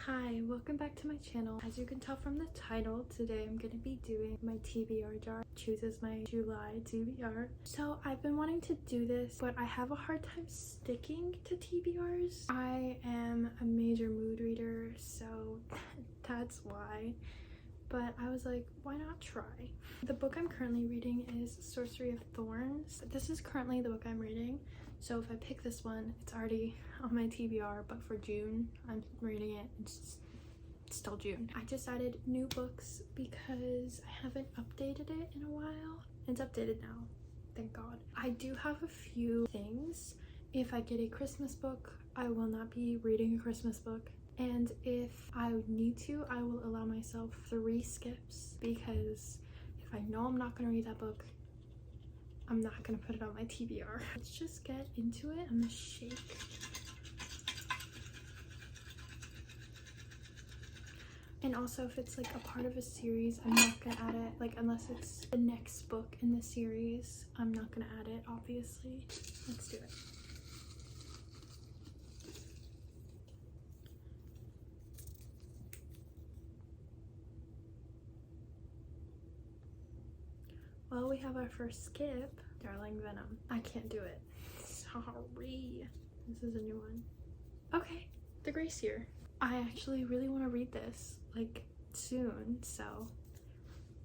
Hi, welcome back to my channel. As you can tell from the title, today I'm going to be doing my TBR jar. Chooses my July TBR. So I've been wanting to do this, but I have a hard time sticking to TBRs. I am a major mood reader, so that's why. But I was like, why not try? The book I'm currently reading is Sorcery of Thorns. This is currently the book I'm reading. So if I pick this one, it's already on my TBR, but for June, I'm reading it. It's still June. I just added new books because I haven't updated it in a while. It's updated now, thank God. I do have a few things. If I get a Christmas book, I will not be reading a Christmas book. And if I need to, I will allow myself 3 skips because if I know I'm not gonna read that book, I'm not gonna put it on my TBR. Let's just get into it. I'm gonna shake. And also, if it's like a part of a series, I'm not gonna add it, like unless it's the next book in the series, I'm not gonna add it, obviously. Let's do it. Well, we have our first skip, Darling Venom. I can't do it. Sorry. This is a new one. Okay, The Gracier. I actually really want to read this, like, soon, so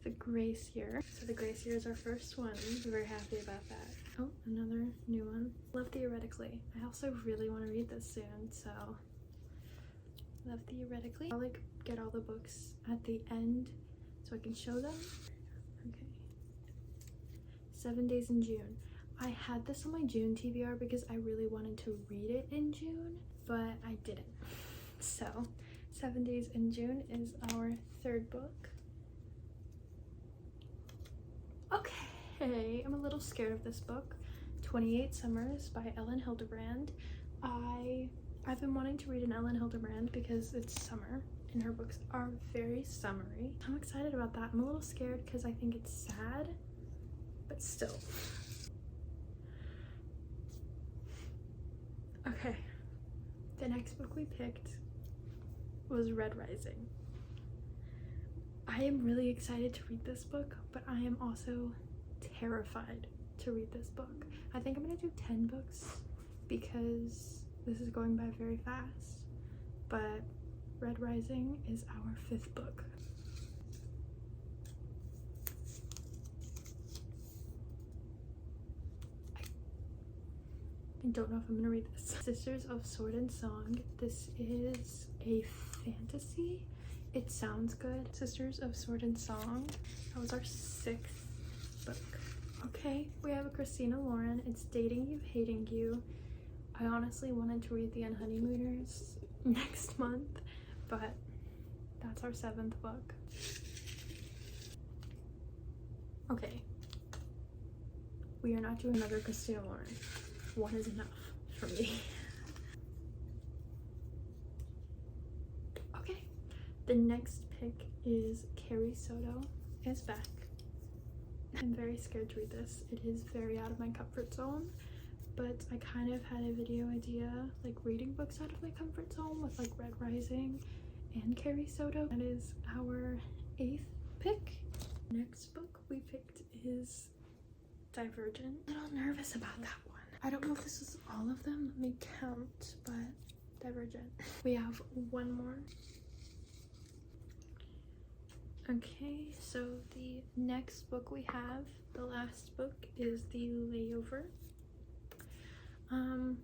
The Gracier. So The Gracier is our first one. I'm very happy about that. Oh, another new one. Love Theoretically. I also really want to read this soon, so Love Theoretically. I'll like get all the books at the end so I can show them. Okay. 7 Days in June. I had this on my June TBR because I really wanted to read it in June, but I didn't. So 7 Days in June is our 3rd book. Okay, I'm a little scared of this book. 28 Summers by Elin Hilderbrand. I've been wanting to read an Elin Hilderbrand because it's summer and her books are very summery. I'm excited about that. I'm a little scared because I think it's sad, but still. Okay, the next book we picked was Red Rising. I am really excited to read this book, but I am also terrified to read this book. I think I'm gonna do 10 books because this is going by very fast, but Red Rising is our 5th book. I don't know if I'm gonna read this. Sisters of Sword and Song. This is a fantasy. It sounds good. Sisters of Sword and Song. That was our 6th book. Okay, we have a Christina Lauren. It's Dating You, Hating You. I honestly wanted to read The Unhoneymooners next month, but that's our 7th book. Okay, we are not doing another Christina Lauren. One is enough for me. Okay, the next pick is Carrie Soto is back. I'm very scared to read this. It is very out of my comfort zone, but I kind of had a video idea, like reading books out of my comfort zone with like Red Rising and Carrie Soto. That is our 8th pick. Next book we picked is Divergent. I'm a little nervous about that one. I don't know if this is all of them. Let me count, but Divergent. We have one more. Okay, so the next book we have, the last book, is The Layover.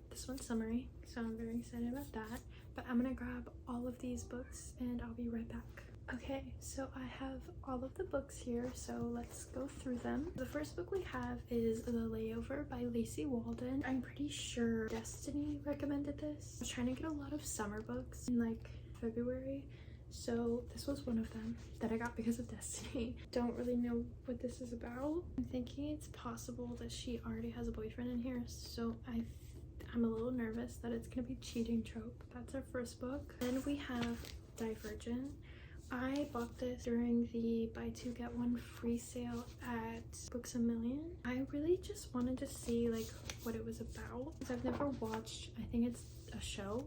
This one's summary, so I'm very excited about that. But I'm gonna grab all of these books and I'll be right back. Okay, so I have all of the books here, so let's go through them. The first book we have is The Layover by Lacey Walden. I'm pretty sure Destiny recommended this. I was trying to get a lot of summer books in like February, so this was one of them that I got because of Destiny. Don't really know what this is about. I'm thinking it's possible that she already has a boyfriend in here, so I'm a little nervous that it's gonna be cheating trope. That's our first book. Then we have Divergent. I bought this during the buy 2 get 1 free sale at Books A Million. I really just wanted to see like what it was about because I've never watched, I think it's a show,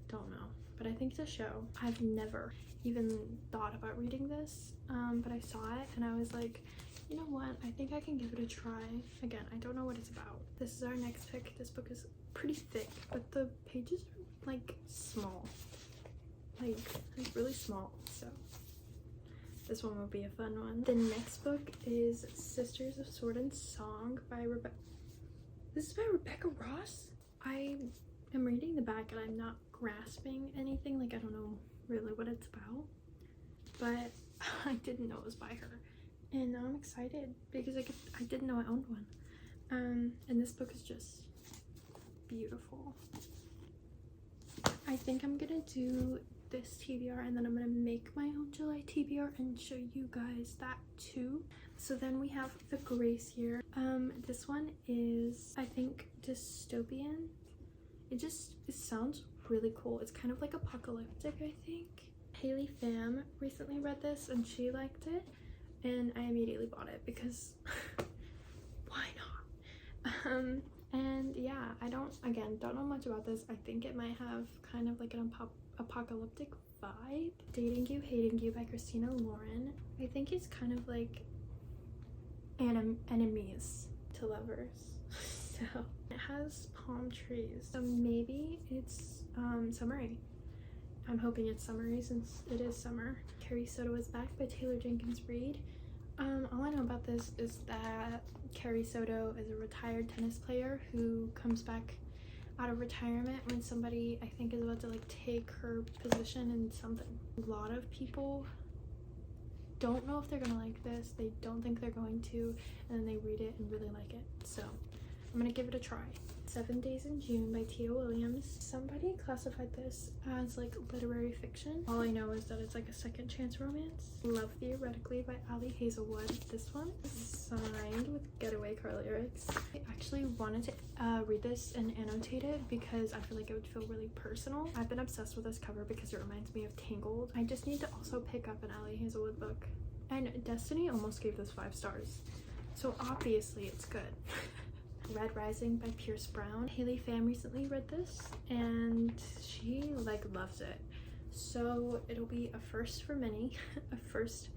don't know, but I think it's a show. I've never even thought about reading this, but I saw it and I was like, you know what, I think I can give it a try. Again, I don't know what it's about. This is our next pick. This book is pretty thick, but the pages are like small, like really small, so this one will be a fun one. The next book is Sisters of Sword and Song by Rebecca. This is by Rebecca Ross. I am reading the back and I'm not grasping anything, like I don't know really what it's about, but I didn't know it was by her, and now I'm excited because I didn't know I owned one. And this book is just beautiful. I think I'm gonna do this TBR and then I'm gonna make my own July TBR and show you guys that too. So then we have The Grace Year. This one is, I think, dystopian. It sounds really cool. It's kind of like apocalyptic, I think. Haley Pham recently read this and she liked it, and I immediately bought it because why not? And yeah, I don't know much about this. I think it might have kind of like an apocalyptic vibe. Dating You, Hating You by Christina Lauren. I think it's kind of like enemies to lovers. So it has palm trees, so maybe it's summery. I'm hoping it's summery since it is summer. Carrie Soto is Back by Taylor Jenkins Reid. All I know about this is that Carrie Soto is a retired tennis player who comes back out of retirement when somebody, I think, is about to like take her position in something. A lot of people don't know if they're gonna like this. They don't think they're going to, and then they read it and really like it. So I'm gonna give it a try. 7 Days in June by Tia Williams. Somebody classified this as like literary fiction. All I know is that it's like a second chance romance. Love Theoretically by Ali Hazelwood. This one is signed with Getaway car lyrics. I actually wanted to read this and annotate it because I feel like it would feel really personal. I've been obsessed with this cover because it reminds me of Tangled. I just need to also pick up an Ali Hazelwood book. And Destiny almost gave this 5 stars, so obviously it's good. Red Rising by Pierce Brown. Haley Pham recently read this and she like loves it, so it'll be a first for many. A first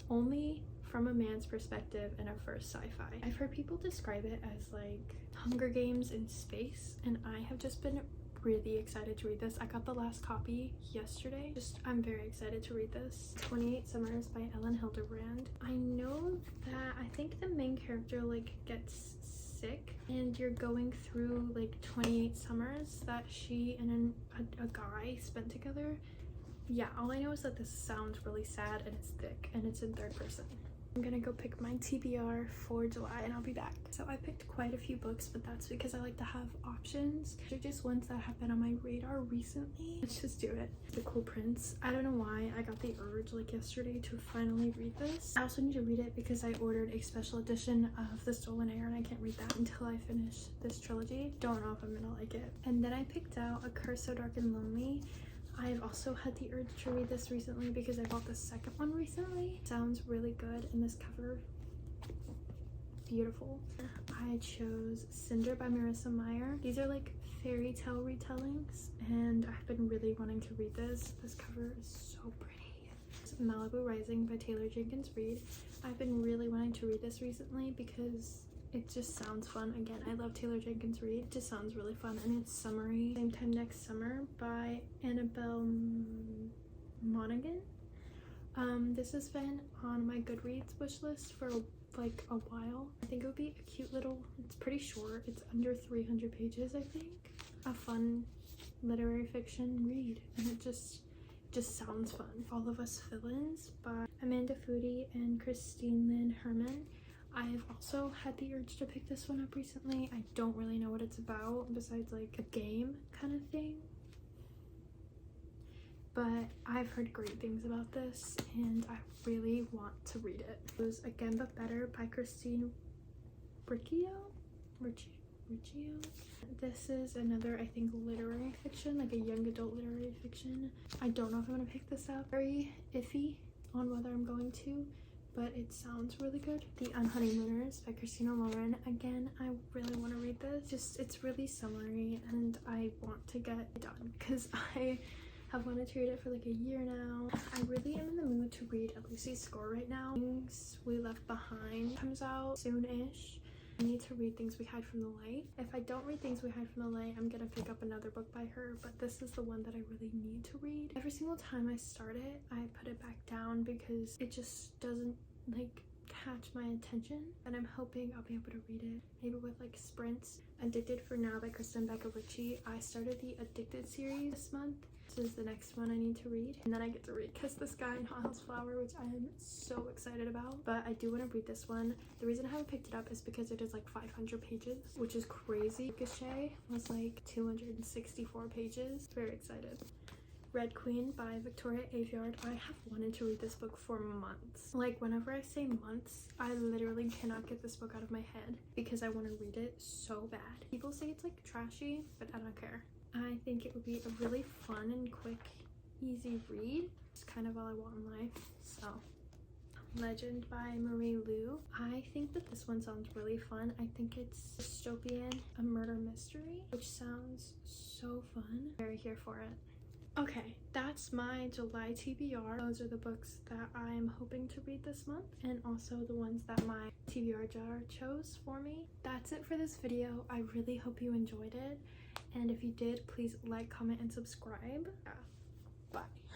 only from a man's perspective and a first sci-fi. I've heard people describe it as like Hunger Games in space, and I have just been really excited to read this. I got the last copy yesterday. I'm very excited to read this. 28 Summers by Ellen Hildebrand. I know that I think the main character like gets sick and you're going through like 28 summers that she and a guy spent together. Yeah, all I know is that this sounds really sad and it's thick and it's in 3rd person. I'm gonna go pick my TBR for July and I'll be back. So I picked quite a few books, but that's because I like to have options. They're just ones that have been on my radar recently. Let's just do it. The Cool Prince. I don't know why I got the urge like yesterday to finally read this. I also need to read it because I ordered a special edition of The Stolen Heir and I can't read that until I finish this trilogy. Don't know if I'm gonna like it. And then I picked out A Curse So Dark and Lonely. I've also had the urge to read this recently because I bought the second one recently. Sounds really good, and this cover, beautiful. I chose Cinder by Marissa Meyer. These are like fairy tale retellings, and I've been really wanting to read this. This cover is so pretty. Malibu Rising by Taylor Jenkins Reid. I've been really wanting to read this recently because it just sounds fun. Again, I love Taylor Jenkins Reid. It just sounds really fun, and it's summery. Same Time Next Summer by Annabelle Monaghan. This has been on my Goodreads wish list for like a while. I think it would be a cute little, it's pretty short. It's under 300 pages, I think. A fun literary fiction read, and it just sounds fun. All of Us Villains by Amanda Foody and Christine Lynn Herman. I've also had the urge to pick this one up recently. I don't really know what it's about besides like a game kind of thing, but I've heard great things about this and I really want to read it. It was Again But Better by Christine Riccio. This is another, I think, literary fiction, like a young adult literary fiction. I don't know if I'm gonna pick this up. Very iffy on whether I'm going to, but it sounds really good. The Unhoneymooners by Christina Lauren. Again, I really want to read this. It's really summery and I want to get it done because I I've wanted to read it for like a year now. I really am in the mood to read Lucy's Score right now. Things We Left Behind comes out soon-ish. I need to read Things We Hide from the Light. If I don't read Things We Hide from the Light, I'm gonna pick up another book by her, but this is the one that I really need to read. Every single time I start it, I put it back down because it just doesn't like catch my attention, and I'm hoping I'll be able to read it maybe with like sprints. Addicted for Now by Kristen Becca Ritchie. I started the Addicted series this month. This is the next one I need to read, and then I get to read Kiss the Sky and Hot House Flower, which I am so excited about. But I do want to read this one. The reason I haven't picked it up is because it is like 500 pages, which is crazy. Ricochet was like 264 pages. Very excited. Red Queen by Victoria Aveyard. I have wanted to read this book for months. Like, whenever I say months, I literally cannot get this book out of my head because I want to read it so bad. People say it's like trashy, but I don't care. I think it would be a really fun and quick, easy read. It's kind of all I want in life. So, Legend by Marie Lu. I think that this one sounds really fun. I think it's dystopian, a murder mystery, which sounds so fun. Very here for it. Okay, that's my July TBR. Those are the books that I'm hoping to read this month, and also the ones that my TBR jar chose for me. That's it for this video. I really hope you enjoyed it, and if you did, please like, comment, and subscribe. Yeah. Bye.